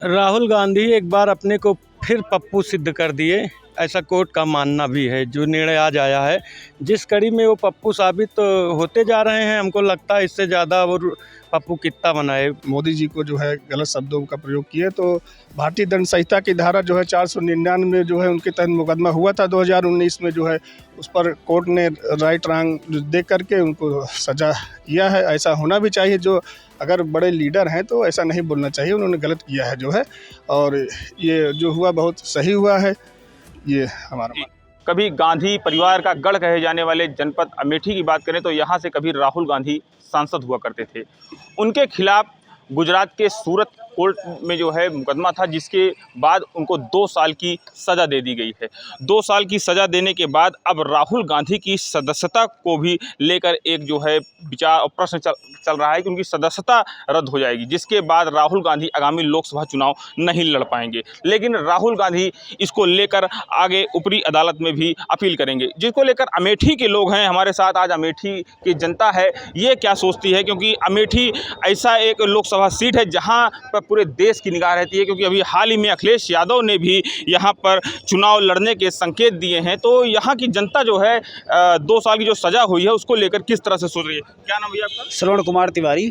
राहुल गांधी एक बार अपने को फिर पप्पू सिद्ध कर दिए, ऐसा कोर्ट का मानना भी है। जो निर्णय आज आया है, जिस कड़ी में वो पप्पू साबित होते जा रहे हैं, हमको लगता है इससे ज़्यादा वो पप्पू कितना बनाए। मोदी जी को जो है गलत शब्दों का प्रयोग किए तो भारतीय दंड संहिता की धारा जो है 499 जो है उनके तहत मुकदमा हुआ था 2019 में, जो है उस पर कोर्ट ने राइट रॉन्ग देख करके उनको सजा किया है। ऐसा होना भी चाहिए। जो अगर बड़े लीडर हैं तो ऐसा नहीं बोलना चाहिए, उन्होंने गलत किया है जो है, और ये जो हुआ बहुत सही हुआ है। ये हमारा कभी गांधी परिवार का गढ़ कहे जाने वाले जनपद अमेठी की बात करें तो यहाँ से कभी राहुल गांधी सांसद हुआ करते थे। उनके खिलाफ गुजरात के सूरत कोर्ट में जो है मुकदमा था, जिसके बाद उनको 2 साल की सज़ा दे दी गई है। 2 साल की सज़ा देने के बाद अब राहुल गांधी की सदस्यता को भी लेकर एक जो है विचार और प्रश्न चल रहा है कि उनकी सदस्यता रद्द हो जाएगी, जिसके बाद राहुल गांधी आगामी लोकसभा चुनाव नहीं लड़ पाएंगे। लेकिन राहुल गांधी इसको लेकर आगे ऊपरी अदालत में भी अपील करेंगे, जिसको लेकर अमेठी के लोग हैं हमारे साथ। आज अमेठी की जनता है, ये क्या सोचती है, क्योंकि अमेठी ऐसा एक लोकसभा सीट है जहाँ पर पूरे देश की निगाह रहती है, क्योंकि अभी हाल ही में अखिलेश यादव ने भी यहाँ पर चुनाव लड़ने के संकेत दिए हैं। तो यहाँ की जनता जो है 2 साल की जो सज़ा हुई है उसको लेकर किस तरह से सोच रही है? क्या नाम भैया आपका? श्रवण कुमार तिवारी।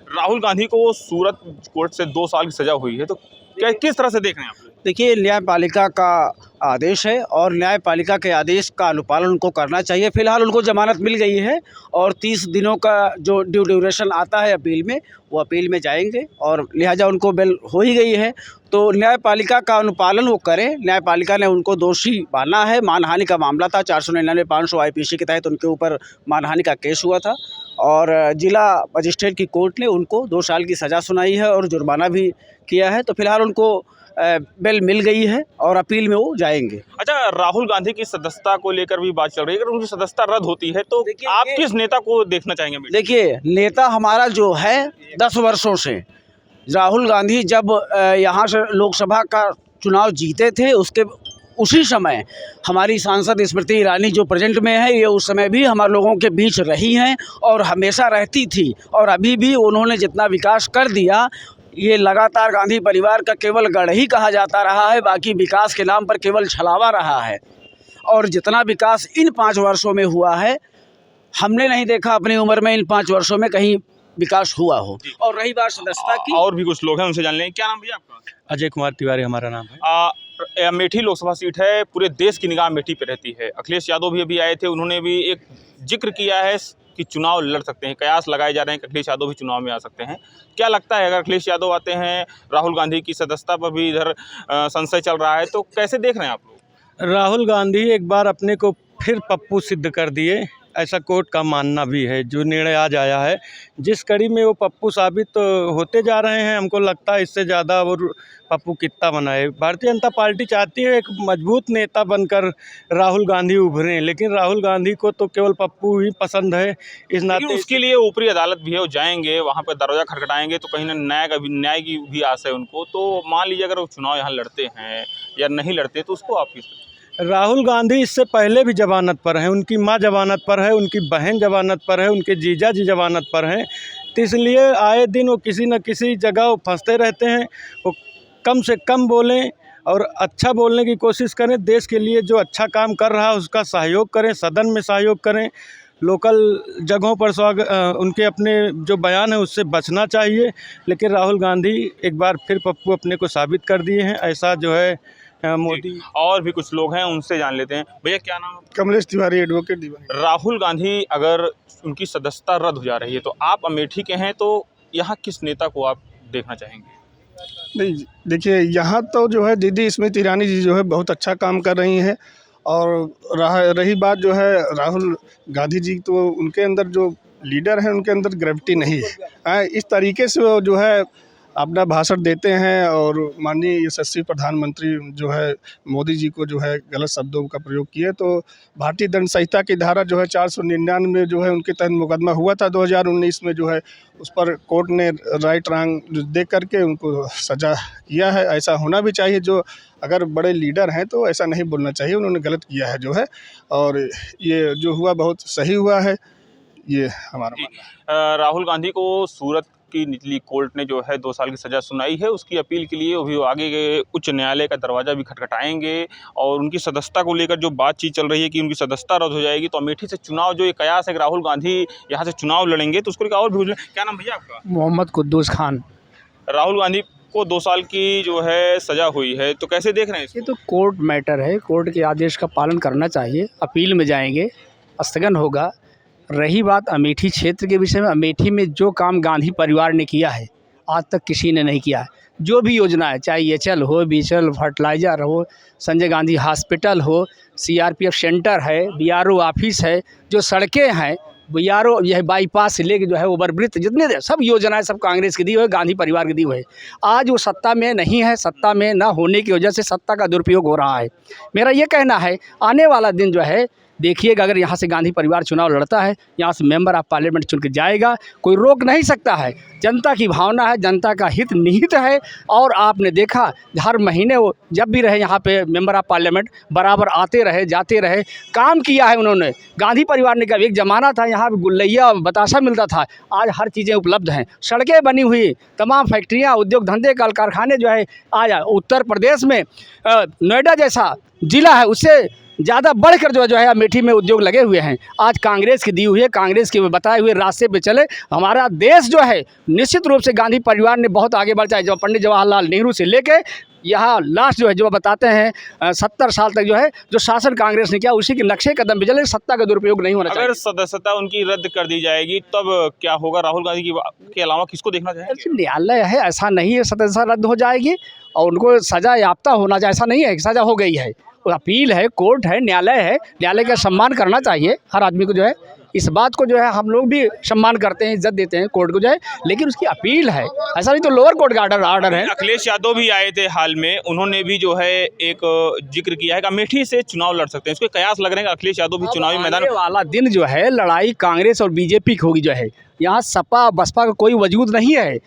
राहुल गांधी को सूरत कोर्ट से 2 साल की सज़ा हुई है, तो क्या किस तरह से देख रहे हैं आप? देखिए, न्यायपालिका का आदेश है और न्यायपालिका के आदेश का अनुपालन उनको करना चाहिए। फ़िलहाल उनको ज़मानत मिल गई है और 30 दिनों का जो ड्यू ड्यूरेशन आता है अपील में, वो अपील में जाएंगे और लिहाजा उनको बेल हो ही गई है। तो न्यायपालिका का अनुपालन वो करें। न्यायपालिका ने उनको दोषी माना है। मानहानि का मामला था, 499 500 IPC के तहत उनके ऊपर मानहानि का केस हुआ था और जिला मजिस्ट्रेट की कोर्ट ने उनको 2 साल की सज़ा सुनाई है और जुर्माना भी किया है। तो फिलहाल उनको बेल मिल गई है और अपील में वो जाएंगे। अच्छा, राहुल गांधी की सदस्यता को लेकर भी बात चल रही है। अगर उनकी सदस्यता रद्द होती है तो आप किस नेता को देखना चाहेंगे? देखिए, नेता हमारा जो है 10 वर्षों से, राहुल गांधी जब यहाँ से लोकसभा का चुनाव जीते थे उसके उसी समय हमारी सांसद स्मृति ईरानी जो प्रेजेंट में है, ये उस समय भी हमारे लोगों के बीच रही हैं और हमेशा रहती थी। और अभी भी उन्होंने जितना विकास कर दिया, ये लगातार गांधी परिवार का केवल गढ़ ही कहा जाता रहा है, बाकी विकास के नाम पर केवल छलावा रहा है। और जितना विकास इन 5 वर्षों में हुआ है, हमने नहीं देखा अपनी उम्र में इन 5 वर्षों में कहीं विकास हुआ हो। और रही बात सदस्यता की, और भी कुछ लोग हैं, उनसे जान लें। क्या नाम भैया आपका? अजय कुमार तिवारी हमारा नाम है। अमेठी लोकसभा सीट है, पूरे देश की निगाह अमेठी पे रहती है। अखिलेश यादव भी अभी आए थे, उन्होंने भी एक जिक्र किया है कि चुनाव लड़ सकते हैं। कयास लगाए जा रहे हैं कि अखिलेश यादव भी चुनाव में आ सकते हैं। क्या लगता है, अगर अखिलेश यादव आते हैं, राहुल गांधी की सदस्यता पर भी इधर संशय चल रहा है, तो कैसे देख रहे हैं आप लोग? राहुल गांधी एक बार अपने को फिर पप्पू सिद्ध कर दिए, ऐसा कोर्ट का मानना भी है। जो निर्णय आज आया है, जिस कड़ी में वो पप्पू साबित होते जा रहे हैं, हमको लगता है इससे ज़्यादा वो पप्पू कितना बनाए। भारतीय जनता पार्टी चाहती है एक मजबूत नेता बनकर राहुल गांधी उभरें, लेकिन राहुल गांधी को तो केवल पप्पू ही पसंद है। इस नाते उसके लिए ऊपरी अदालत भी है, वो जाएंगे, वहाँ पर दरवाज़ा खटखटाएंगे, तो कहीं ना न्याय की भी आस है उनको। तो मान लीजिए अगर वो चुनाव यहाँ लड़ते हैं या नहीं लड़ते, तो उसको आप किस? राहुल गांधी इससे पहले भी जमानत पर हैं, उनकी माँ जमानत पर है, उनकी बहन जमानत पर है, उनके जीजा जी जमानत पर हैं। तो इसलिए आए दिन वो किसी न किसी जगह वो फंसते रहते हैं। वो कम से कम बोलें और अच्छा बोलने की कोशिश करें। देश के लिए जो अच्छा काम कर रहा है उसका सहयोग करें, सदन में सहयोग करें। लोकल जगहों पर उनके अपने जो बयान है उससे बचना चाहिए। लेकिन राहुल गांधी एक बार फिर पप्पू अपने को साबित कर दिए हैं, ऐसा जो है मोदी। और भी कुछ लोग हैं, उनसे जान लेते हैं। भैया क्या नाम है? कमलेश तिवारी, एडवोकेट दीवानी। राहुल गांधी अगर उनकी सदस्यता रद्द हो जा रही है, तो आप अमेठी के हैं, तो यहाँ किस नेता को आप देखना चाहेंगे? नहीं, देखिए, यहाँ तो जो है दीदी स्मृति ईरानी जी जो है बहुत अच्छा काम कर रही हैं। और रही बात जो है राहुल गांधी जी, तो उनके अंदर जो लीडर हैं उनके अंदर ग्रेविटी नहीं है। इस तरीके से वो जो है अपना भाषण देते हैं और माननीय यशस्वी प्रधानमंत्री जो है मोदी जी को जो है गलत शब्दों का प्रयोग किए। तो भारतीय दंड संहिता की धारा जो है 499 जो है उनके तहत मुकदमा हुआ था 2019 में, जो है उस पर कोर्ट ने राइट रॉन्ग देख करके उनको सजा किया है। ऐसा होना भी चाहिए। जो अगर बड़े लीडर हैं तो ऐसा नहीं बोलना चाहिए, उन्होंने गलत किया है जो है, और ये जो हुआ बहुत सही हुआ है। ये हमारा मानना है। राहुल गांधी को सूरत की निचली कोर्ट ने जो है 2 साल की सज़ा सुनाई है, उसकी अपील के लिए वो आगे के उच्च न्यायालय का दरवाज़ा भी खटखटाएंगे। और उनकी सदस्यता को लेकर जो बातचीत चल रही है कि उनकी सदस्यता रद्द हो जाएगी, तो अमेठी से चुनाव जो ये कयास है कि राहुल गांधी यहाँ से चुनाव लड़ेंगे, तो उसको लेकर और भी क्या नाम भैया आपका? मोहम्मद कुद्दूस खान। राहुल गांधी को 2 साल की जो है सज़ा हुई है, तो कैसे देख रहे हैं ये इसको? तो कोर्ट मैटर है, कोर्ट के आदेश का पालन करना चाहिए। अपील में जाएंगे, स्थगन होगा। रही बात अमेठी क्षेत्र के विषय में, अमेठी में जो काम गांधी परिवार ने किया है आज तक किसी ने नहीं किया है। जो भी योजना है, चाहे एचएल हो, बीएचएल फर्टिलाइज़र हो, संजय गांधी हॉस्पिटल हो, सीआरपीएफ सेंटर है, बीआरओ ऑफिस है, जो सड़कें हैं, बीआरओ यह बाईपास से लेके जो है ओवरब्रिज, जितने सब योजनाएं सब कांग्रेस की दी हुई है, गांधी परिवार की दी हुई है। आज वो सत्ता में नहीं है, सत्ता में ना होने की वजह से सत्ता का दुरुपयोग हो रहा है। मेरा ये कहना है, आने वाला दिन जो है देखिएगा, अगर यहाँ से गांधी परिवार चुनाव लड़ता है, यहाँ से मेंबर ऑफ पार्लियामेंट चुन के जाएगा, कोई रोक नहीं सकता है। जनता की भावना है, जनता का हित निहित है। और आपने देखा हर महीने वो जब भी रहे यहाँ पे मेंबर ऑफ पार्लियामेंट बराबर आते रहे, जाते रहे, काम किया है उन्होंने। गांधी परिवार ने कहा, एक ज़माना था यहाँ पे गुल्लैया बताशा मिलता था, आज हर चीज़ें उपलब्ध हैं, सड़कें बनी हुई, तमाम फैक्ट्रियाँ, उद्योग धंधे, कल कारखाने जो है आज उत्तर प्रदेश में नोएडा जैसा ज़िला है उससे ज़्यादा बढ़कर जो है अमेठी में उद्योग लगे हुए हैं। आज कांग्रेस की दी हुई है, कांग्रेस के बताए हुए रास्ते पे चले, हमारा देश जो है निश्चित रूप से गांधी परिवार ने बहुत आगे बढ़ा है। जब पंडित जवाहरलाल नेहरू से लेके यहाँ लास्ट जो है, जो बताते हैं 70 साल तक जो है जो शासन कांग्रेस ने किया, उसी के नक्शे कदम पे चले। सत्ता का दुरुपयोग नहीं होना चाहिए। अगर सदस्यता उनकी रद्द कर दी जाएगी तब क्या होगा? राहुल गांधी के अलावा किसको देखना चाहेंगे? न्यायालय है, ऐसा नहीं है सदस्यता रद्द हो जाएगी और उनको सज़ा याफ्ता होना चाहिए, ऐसा नहीं है कि सज़ा हो गई है। अपील है, कोर्ट है, न्यायालय है, न्यायालय का सम्मान करना चाहिए हर आदमी को। जो है इस बात को जो है हम लोग भी सम्मान करते हैं, इज्जत देते हैं कोर्ट को जो है, लेकिन उसकी अपील है, ऐसा नहीं तो लोअर कोर्ट का ऑर्डर है। अखिलेश यादव भी आए थे हाल में, उन्होंने भी जो है एक जिक्र किया है कि अमेठी से चुनाव लड़ सकते हैं। इसको कयास लग रहे हैं कि अखिलेश यादव भी चुनावी मैदान वाला दिन जो है लड़ाई कांग्रेस और बीजेपी की होगी। जो है यहाँ सपा बसपा का कोई वजूद नहीं है।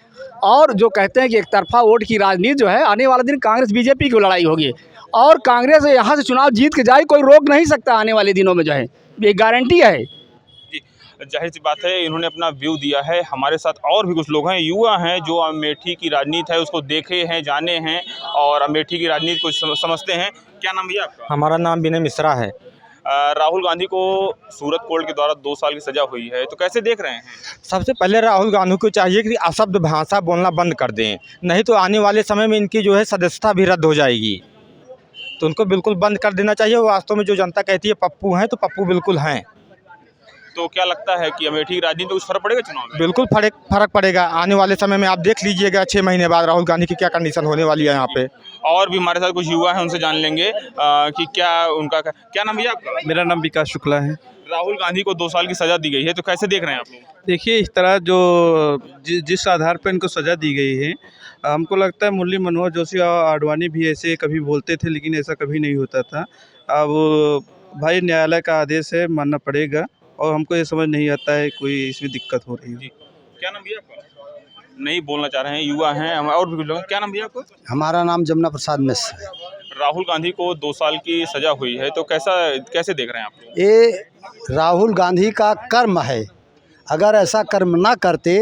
और जो कहते हैं कि एक तरफा वोट की राजनीति जो है, आने वाला दिन कांग्रेस बीजेपी की लड़ाई होगी और कांग्रेस यहाँ से चुनाव जीत के जाए, कोई रोक नहीं सकता आने वाले दिनों में। जो है ये गारंटी है। जाहिर सी बात है, इन्होंने अपना व्यू दिया है। हमारे साथ और भी कुछ लोग हैं, युवा हैं, जो अमेठी की राजनीति है उसको देखे हैं, जाने हैं और अमेठी की राजनीति को समझते हैं। क्या नाम भैया आपका? हमारा नाम विनय मिश्रा है। राहुल गांधी को सूरत कोर्ट के द्वारा 2 साल की सजा हुई है, तो कैसे देख रहे हैं? सबसे पहले राहुल गांधी को चाहिए कि अशब्द भाषा बोलना बंद कर दें, नहीं तो आने वाले समय में इनकी जो है सदस्यता भी रद्द हो जाएगी। तो उनको बिल्कुल बंद कर देना चाहिए। वास्तव में जो जनता कहती है पप्पू हैं, तो पप्पू बिल्कुल हैं। तो क्या लगता है कि अमेठी की राजनीति में कुछ फर्क पड़ेगा चुनाव में? बिल्कुल फर्क पड़ेगा। आने वाले समय में आप देख लीजिएगा 6 महीने बाद राहुल गांधी की क्या कंडीशन होने वाली है यहाँ पे। और भी हमारे साथ कुछ युवा हैं, उनसे जान लेंगे कि क्या उनका क्या नाम भैया आपका? मेरा नाम विकास शुक्ला है। राहुल गांधी को 2 साल की सजा दी गई है, तो कैसे देख रहे हैं आप लोग? देखिए, इस तरह जो जिस आधार पर इनको सज़ा दी गई है, हमको लगता है मुरली मनोहर जोशी और आडवाणी भी ऐसे कभी बोलते थे, लेकिन ऐसा कभी नहीं होता था। अब भाई न्यायालय का आदेश है, मानना पड़ेगा। और हमको ये समझ नहीं आता है कोई इसमें दिक्कत हो रही है। क्या नाम भैया आपका? नहीं बोलना चाह रहे हैं, युवा हैं और भी कुछ लोग। क्या नाम भैया आपको? हमारा नाम जमुना प्रसाद मिश्र है। राहुल गांधी को 2 साल की सजा हुई है, तो कैसे देख रहे हैं आप? ये राहुल गांधी का कर्म है। अगर ऐसा कर्म ना करते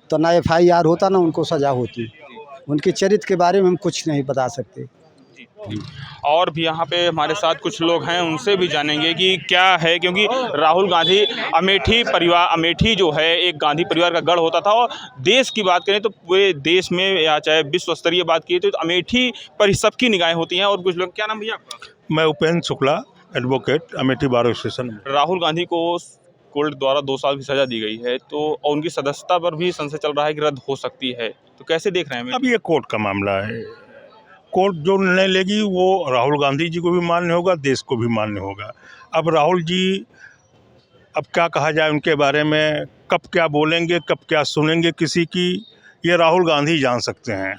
तो ना FIR होता, ना उनको सज़ा होती। उनके चरित्र के बारे में हम कुछ नहीं बता सकते। और भी यहाँ पे हमारे साथ कुछ लोग हैं, उनसे भी जानेंगे कि क्या है, क्योंकि राहुल गांधी अमेठी जो है एक गांधी परिवार का गढ़ होता था। और देश की बात करें तो पूरे देश में या चाहे विश्व स्तरीय बात की तो अमेठी पर ही सबकी निगाहें होती हैं। और कुछ लोग। क्या नाम भैया आपका? मैं Upendra Shukla, advocate, Amethi bar association. Rahul Gandhi को कोर्ट द्वारा 2 साल की सजा दी गई है, तो और उनकी सदस्यता पर भी संशय चल रहा है कि रद्द हो सकती है, तो कैसे देख रहे हैं? अब ये कोर्ट का मामला है। कोर्ट जो निर्णय लेगी वो राहुल गांधी जी को भी मान्य होगा, देश को भी मान्य होगा। अब राहुल जी, अब क्या कहा जाए उनके बारे में, कब क्या बोलेंगे, कब क्या सुनेंगे किसी की, ये राहुल गांधी जान सकते हैं।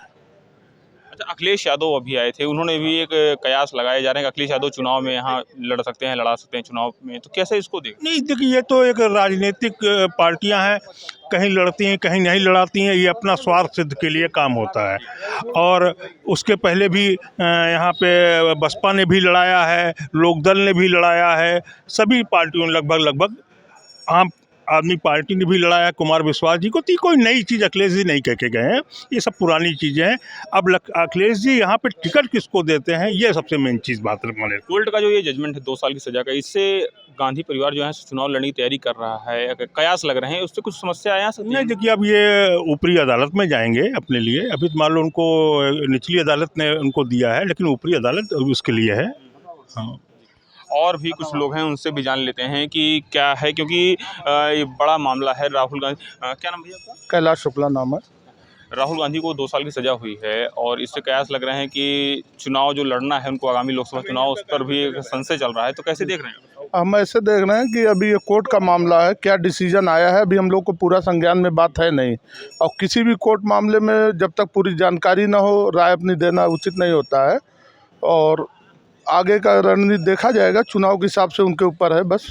अच्छा, अखिलेश यादव अभी आए थे, उन्होंने भी एक कयास लगाए जा रहे हैं कि अखिलेश यादव चुनाव में यहाँ लड़ा सकते हैं चुनाव में, तो कैसे इसको देख? नहीं, देखिए, ये तो एक राजनीतिक पार्टियां हैं, कहीं लड़ती हैं कहीं नहीं लड़ाती हैं। ये अपना स्वार्थ सिद्ध के लिए काम होता है। और उसके पहले भी यहाँ पे बसपा ने भी लड़ाया है, लोकदल ने भी लड़ाया है, सभी पार्टियों ने लगभग आम आदमी पार्टी ने भी लड़ाया कुमार विश्वास जी को, तो कोई नई चीज़ अखिलेश जी नहीं कह के गए हैं, ये सब पुरानी चीज़ें हैं। अब अखिलेश जी यहाँ पे टिकट किसको देते हैं, ये सबसे मेन चीज़ बात माने। कोर्ट का जो ये जजमेंट है 2 साल की सजा का, इससे गांधी परिवार जो है चुनाव लड़ने की तैयारी कर रहा है, कयास लग रहे हैं, उससे कुछ समस्या आ सकती है? नहीं, देखिए अब ये ऊपरी अदालत में जाएंगे अपने लिए, अभी तो मान लो उनको निचली अदालत ने उनको दिया है, लेकिन ऊपरी अदालत उसके लिए है। हाँ, और भी कुछ लोग हैं, उनसे भी जान लेते हैं कि क्या है, क्योंकि ये बड़ा मामला है। राहुल गांधी, क्या नाम भैया आपका? कैलाश शुक्ला नाम है। राहुल गांधी को 2 साल की सज़ा हुई है और इससे कयास लग रहे हैं कि चुनाव जो लड़ना है उनको, आगामी लोकसभा चुनाव, उस पर भी एक संशय चल रहा है, तो कैसे देख रहे हैं? हम ऐसे देख रहे हैं कि अभी ये कोर्ट का मामला है, क्या डिसीजन आया है अभी हम लोग को पूरा संज्ञान में बात है नहीं, और किसी भी कोर्ट मामले में जब तक पूरी जानकारी ना हो राय अपनी देना उचित नहीं होता है। और आगे का रणनीति देखा जाएगा, चुनाव के हिसाब से उनके ऊपर है बस।